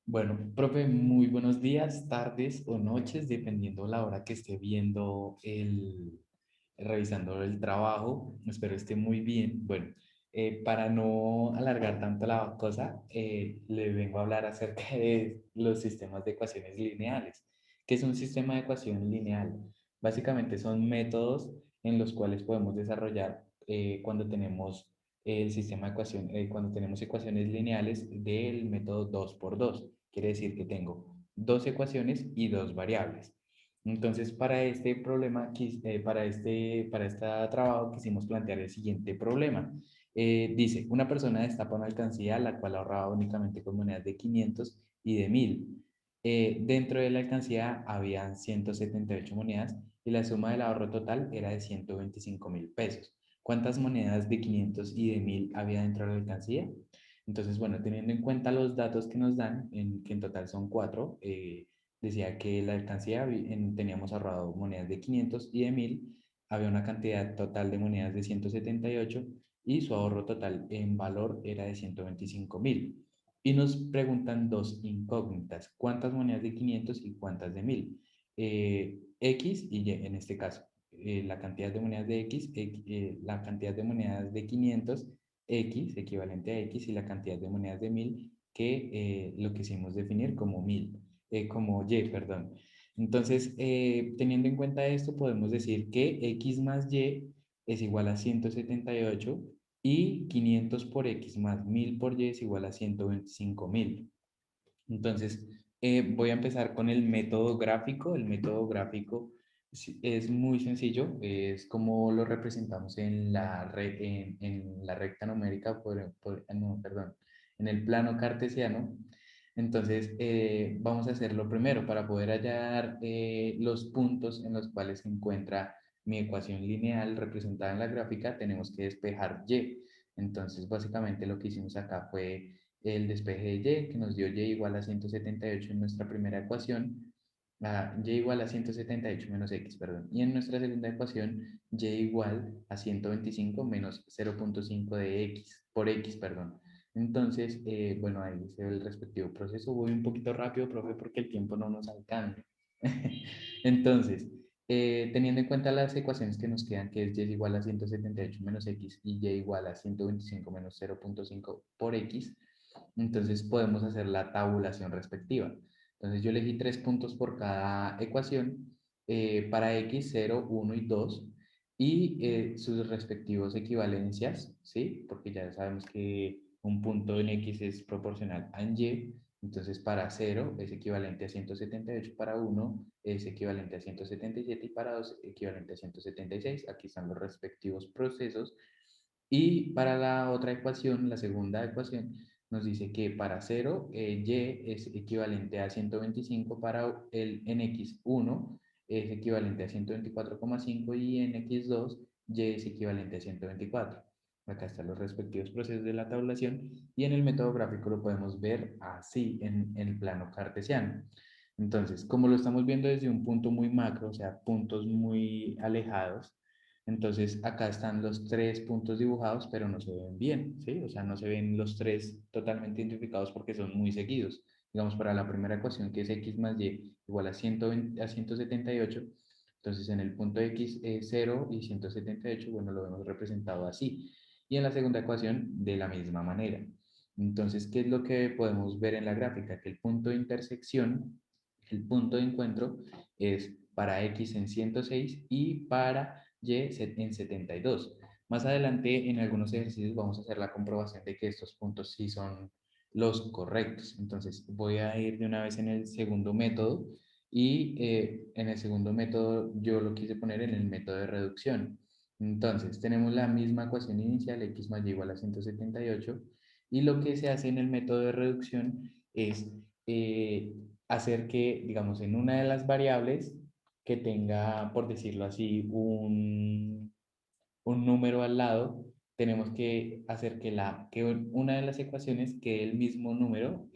Bueno, profe, muy buenos días, tardes o noches, dependiendo la hora que esté viendo revisando el trabajo. Espero esté muy bien. Bueno, para no alargar tanto la cosa, le vengo a hablar acerca de los sistemas de ecuaciones lineales. ¿Qué es un sistema de ecuación lineal? Básicamente son métodos en los cuales podemos desarrollar cuando tenemos el sistema de ecuación, cuando tenemos ecuaciones lineales del método 2 por 2. Quiere decir que tengo dos ecuaciones y dos variables. Entonces, para este problema, para este trabajo, quisimos plantear el siguiente problema. Dice, una persona destapa una alcancía la cual ahorraba únicamente con monedas de 500 y de 1000. Dentro de la alcancía habían 178 monedas y la suma del ahorro total era de 125.000 pesos. ¿Cuántas monedas de 500 y de 1000 había dentro de la alcancía? Entonces, bueno, teniendo en cuenta los datos que nos dan, que en total son cuatro, decía que la alcancía teníamos ahorrado monedas de 500 y de 1000, había una cantidad total de monedas de 178 y su ahorro total en valor era de 125.000. Y nos preguntan dos incógnitas, ¿cuántas monedas de 500 y cuántas de 1000? X y Y en este caso. La cantidad de monedas de X, la cantidad de monedas de 500 X, equivalente a X, y la cantidad de monedas de 1000, que lo quisimos definir como 1000, como Y, perdón. Entonces, teniendo en cuenta esto, podemos decir que X más Y es igual a 178 y 500 por X más 1000 por Y es igual a 125.000. Entonces, voy a empezar con el método gráfico. El método gráfico es muy sencillo, es como lo representamos en la recta numérica, no, perdón, en el plano cartesiano. Entonces, vamos a hacerlo primero para poder hallar los puntos en los cuales se encuentra mi ecuación lineal representada en la gráfica. Tenemos que despejar Y. Entonces, básicamente lo que hicimos acá fue el despeje de Y, que nos dio Y igual a 178 en nuestra primera ecuación, Y igual a 178 menos X, perdón. Y en nuestra segunda ecuación, Y igual a 125 menos 0.5 de X, por X, perdón. Entonces, bueno, ahí dice el respectivo proceso. Voy un poquito rápido, profe, porque el tiempo no nos alcanza. Entonces, teniendo en cuenta las ecuaciones que nos quedan, que es Y es igual a 178 menos X y Y igual a 125 menos 0.5 por X, entonces podemos hacer la tabulación respectiva. Entonces yo elegí 3 puntos por cada ecuación para X, 0, 1 y 2 y sus respectivos equivalencias, ¿sí? Porque ya sabemos que un punto en X es proporcional a en Y. Entonces para 0 es equivalente a 178, para 1 es equivalente a 177 y para 2 es equivalente a 176. Aquí están los respectivos procesos. Y para la otra ecuación, la segunda ecuación, nos dice que para 0, Y es equivalente a 125, para el en X1 es equivalente a 124,5 y en X2 Y es equivalente a 124. Acá están los respectivos procesos de la tabulación y en el método gráfico lo podemos ver así en el plano cartesiano. Entonces, como lo estamos viendo desde un punto muy macro, o sea, puntos muy alejados, entonces acá están los tres puntos dibujados, pero no se ven bien, ¿sí? O sea, no se ven los tres totalmente identificados porque son muy seguidos. Digamos, para la primera ecuación, que es X más Y igual a 120, a 178, entonces en el punto X es 0 y 178, bueno, lo hemos representado así. Y en la segunda ecuación, de la misma manera. Entonces, ¿qué es lo que podemos ver en la gráfica? Que el punto de intersección, el punto de encuentro, es para X en 106 y para Y en 72. Más adelante, en algunos ejercicios, vamos a hacer la comprobación de que estos puntos sí son los correctos. Entonces, voy a ir de una vez en el segundo método y en el segundo método yo lo quise poner en el método de reducción. Entonces, tenemos la misma ecuación inicial, X más Y igual a 178, y lo que se hace en el método de reducción es hacer que, digamos, en una de las variables que tenga, por decirlo así, un número al lado, tenemos que hacer que una de las ecuaciones quede el mismo número,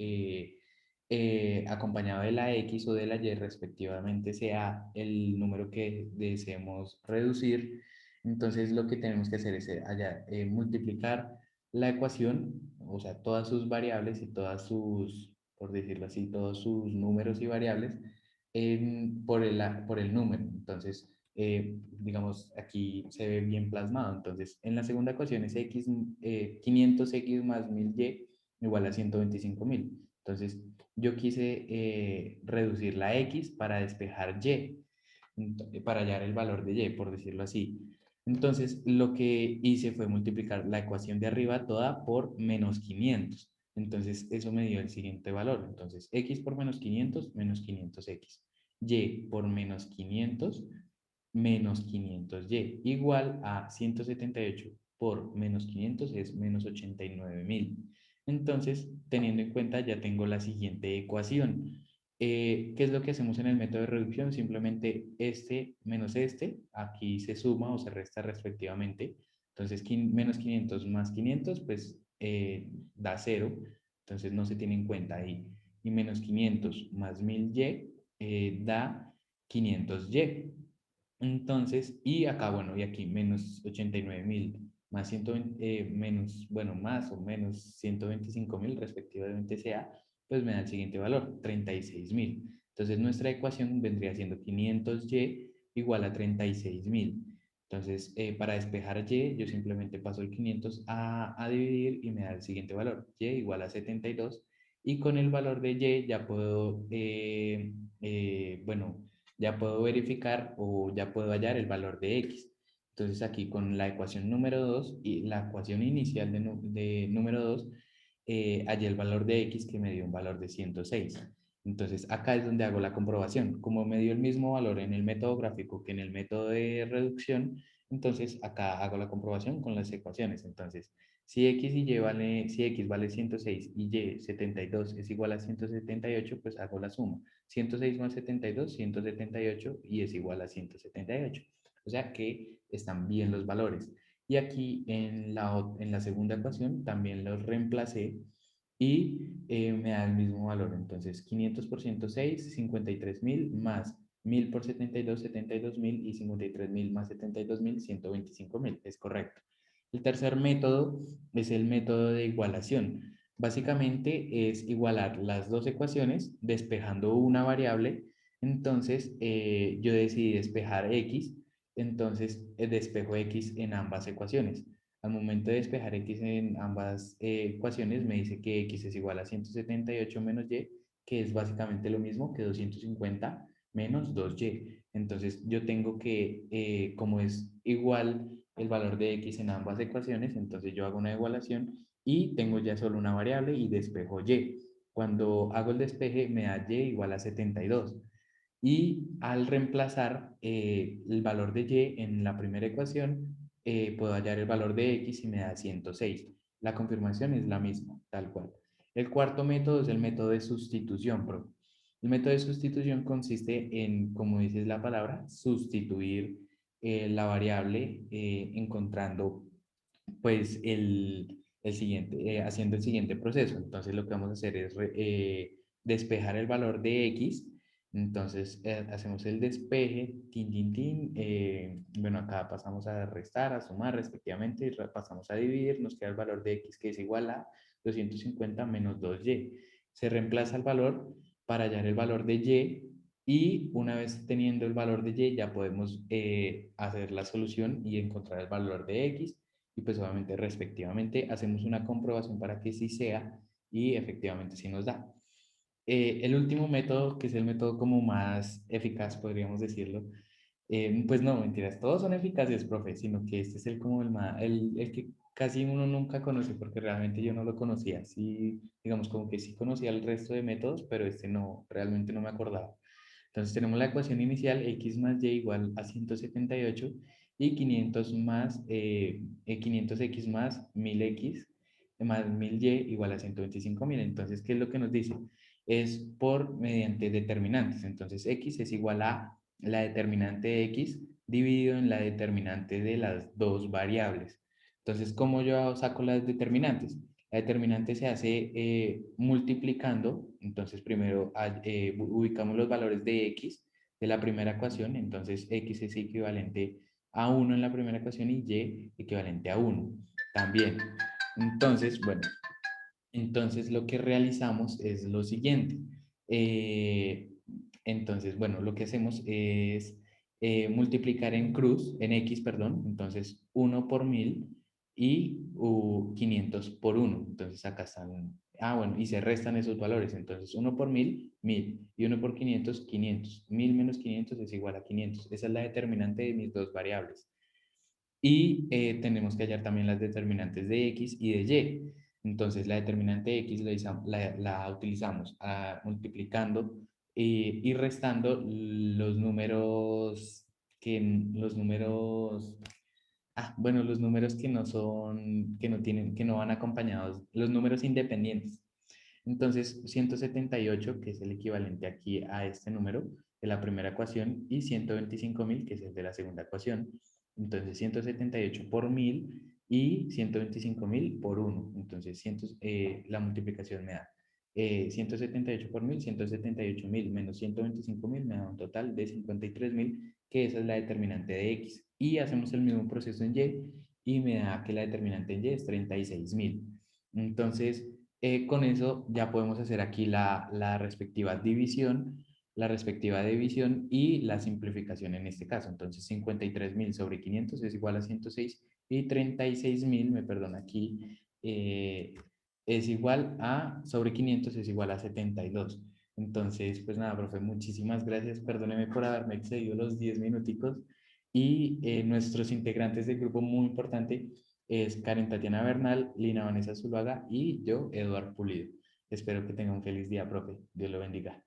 acompañado de la X o de la Y respectivamente, sea el número que deseemos reducir. Entonces lo que tenemos que hacer es multiplicar la ecuación, o sea, todas sus variables y todas sus por decirlo así, todos sus números y variables por el número. Entonces, digamos, aquí se ve bien plasmado. Entonces, en la segunda ecuación es 500x más 1000y igual a 125.000. Entonces, yo quise reducir la x para despejar y, para hallar el valor de y, por decirlo así. Entonces, lo que hice fue multiplicar la ecuación de arriba toda por menos 500. Entonces, eso me dio el siguiente valor. Entonces, x por menos 500x. Y por menos 500y, igual a 178 por menos 500 es menos 89.000. Entonces, teniendo en cuenta, ya tengo la siguiente ecuación. ¿Qué es lo que hacemos en el método de reducción? Simplemente este menos este, aquí se suma o se resta respectivamente. Entonces, menos 500 más 500, pues da 0. Entonces, no se tiene en cuenta ahí. Y menos 500 más 1000y da 500y. Entonces, y acá, bueno, y aquí menos 89.000 más 120, menos, bueno, más o menos 125.000 respectivamente sea, pues me da el siguiente valor, 36.000. Entonces, nuestra ecuación vendría siendo 500y igual a 36.000. Entonces, para despejar y, yo simplemente paso el 500 a dividir y me da el siguiente valor, y igual a 72. Y con el valor de y ya puedo, bueno, ya puedo verificar o ya puedo hallar el valor de x. Entonces aquí con la ecuación número 2 y la ecuación inicial de número 2, hallé el valor de x que me dio un valor de 106. Entonces acá es donde hago la comprobación. Como me dio el mismo valor en el método gráfico que en el método de reducción, entonces acá hago la comprobación con las ecuaciones. Entonces, si x vale 106 y y 72 es igual a 178, pues hago la suma. 106 más 72, 178 y es igual a 178. O sea que están bien los valores. Y aquí en la segunda ecuación también los reemplacé y me da el mismo valor. Entonces, 500 por 106, 53.000 más 1000 por 72.000 y 53.000 más 72.000, 125.000. Es correcto. El tercer método es el método de igualación. Básicamente es igualar las dos ecuaciones despejando una variable. Entonces, yo decidí despejar x, entonces despejo x en ambas ecuaciones. Al momento de despejar x en ambas ecuaciones, me dice que x es igual a 178 menos y, que es básicamente lo mismo que 250 menos 2y. Entonces, yo tengo que, como es igual el valor de x en ambas ecuaciones, entonces yo hago una igualación y tengo ya solo una variable y despejo y. Cuando hago el despeje me da y igual a 72. Y al reemplazar el valor de y en la primera ecuación, puedo hallar el valor de x y me da 106. La confirmación es la misma, tal cual. El cuarto método es el método de sustitución, profe. El método de sustitución consiste en, como dice la palabra, sustituir la variable encontrando pues haciendo el siguiente proceso. Entonces lo que vamos a hacer es despejar el valor de x. Entonces hacemos el despeje, tin, tin, tin. Bueno, acá pasamos a restar, a sumar respectivamente, y pasamos a dividir, nos queda el valor de x que es igual a 250 menos 2y. Se reemplaza el valor para hallar el valor de y una vez teniendo el valor de y ya podemos hacer la solución y encontrar el valor de x y pues obviamente respectivamente hacemos una comprobación para que sí sea y efectivamente sí nos da. El último método, que es el método como más eficaz, podríamos decirlo, pues no, mentiras, todos son eficaces, profe, sino que este es el como el que casi uno nunca conoce, porque realmente yo no lo conocía. Sí, digamos como que sí conocía el resto de métodos, pero este no, realmente no me acordaba. Entonces tenemos la ecuación inicial, x más y igual a 178 y 500 más, 500x más 1000x más 1000y igual a 125.000. Entonces, ¿qué es lo que nos dice? Es por mediante determinantes. Entonces, x es igual a la determinante de x dividido en la determinante de las dos variables. Entonces, ¿cómo yo saco las determinantes? La determinante se hace multiplicando. Entonces, primero ubicamos los valores de x de la primera ecuación. Entonces, x es equivalente a 1 en la primera ecuación y y equivalente a 1 también. Entonces, bueno, Entonces, lo que realizamos es lo siguiente. Eh, entonces, bueno, lo que hacemos es multiplicar en cruz, en X, perdón. Entonces, 1 por 1000 y 500 por 1. Entonces, acá están, bueno, y se restan esos valores. Entonces, 1 por 1000, 1000. Y 1 por 500, 500. 1000 menos 500 es igual a 500. Esa es la determinante de mis dos variables. Y tenemos que hallar también las determinantes de X y de Y. Entonces, la determinante de X la utilizamos multiplicando y restando los números, bueno, los números que no son, que no tienen, que no van acompañados, los números independientes. Entonces, 178, que es el equivalente aquí a este número de la primera ecuación, y 125.000, que es el de la segunda ecuación. Entonces, 178 por 1000 y 125.000 por 1. Entonces, la multiplicación me da 178 por 1000, 178.000 menos 125.000 me da un total de 53.000, que esa es la determinante de X. Y hacemos el mismo proceso en Y y me da que la determinante en Y es 36.000. Entonces, con eso ya podemos hacer aquí la respectiva división y la simplificación en este caso. Entonces, 53.000 sobre 500 es igual a 106 y 36.000, me perdona aquí, es igual a, sobre 500 es igual a 72. Entonces, pues nada, profe, muchísimas gracias. Perdóneme por haberme excedido los 10 minuticos. Y nuestros integrantes del grupo muy importante es Karen Tatiana Bernal, Lina Vanessa Zuluaga y yo, Eduard Pulido. Espero que tenga un feliz día, profe. Dios lo bendiga.